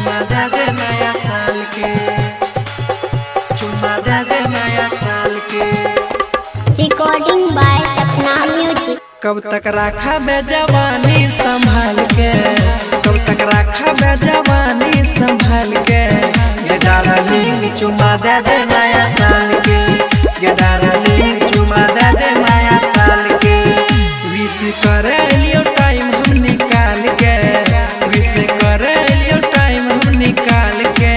चुम्मा दे दे नया साल के, चुम्मा दे दे नया साल के। Recording by Sapna Music. कब तक रखा बे जवानी संभाल के, कब तक रखा बे जवानी संभाल के। ये डार्लिंग चुम्मा दे दे नया साल के, ये डार्लिंग चुम्मा दे दे नया साल के। विश करे लियो टाइम हम निकाल के, विश करे लियो टाइम हम निकाल के।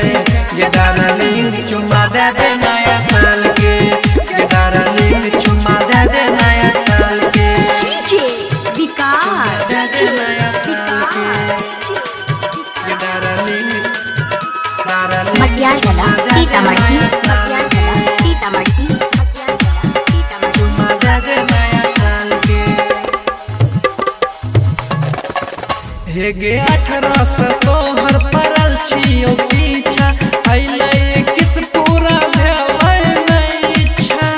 ये डार्लिंग चुम्मा दे दे नया साल के, ये डार्लिंग चुम्मा दे दे नया साल के। डीजे विकास नया साल के, ये डार्लिंग मटियाला सीतामढ़ी, मटियाला सीतामढ़ी, चुम्मा दे दे नया साल के। हे गे 18 से तोहर पड़ल छियो पीछा, अइले किस पूरा भेलै नहीं इच्छा।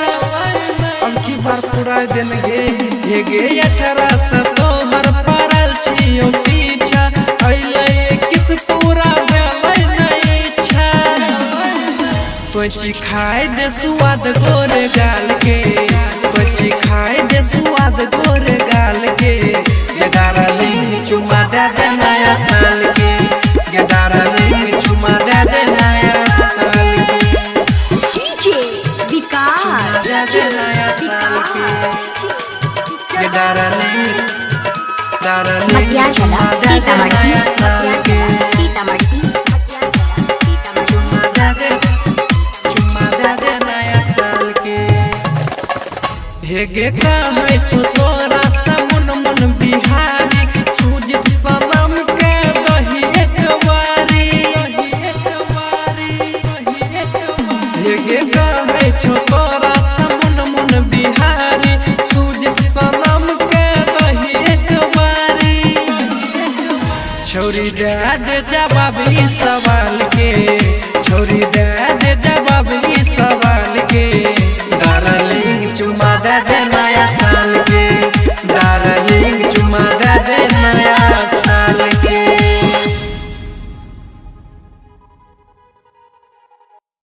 अब की बार पूरा दिन गे, हे गे 18 से तोहर पड़ल छियो पीछा, अइले किस पूरा भेलै नहीं इच्छा। कोई खाए दे स्वाद गोरे गाल के, कोई खाए दे स्वाद गोरे गाल के। ये डार्लिंग चुम्मा दे दे नया साल के, ये डार्लिंग चुम्मा दे दे नया साल के। डीजे विकास दे दे नया साल के, ये डार्लिंग मटियाला चुम्मा दे दे सीतामढ़ी, नया साल के। सीतामढ़ी, चुम्मा दे दे, चुम्मा दे दे नया साल के। हे गे कहै छो तोरा समुन मन बिहारी, सुजित सनम के दही एक बारी। हे गे कहै छो तोरा समुन मन बिहारी, सुजित सनम के दही एक बारी। छोरी दे दे जवाबी सवाल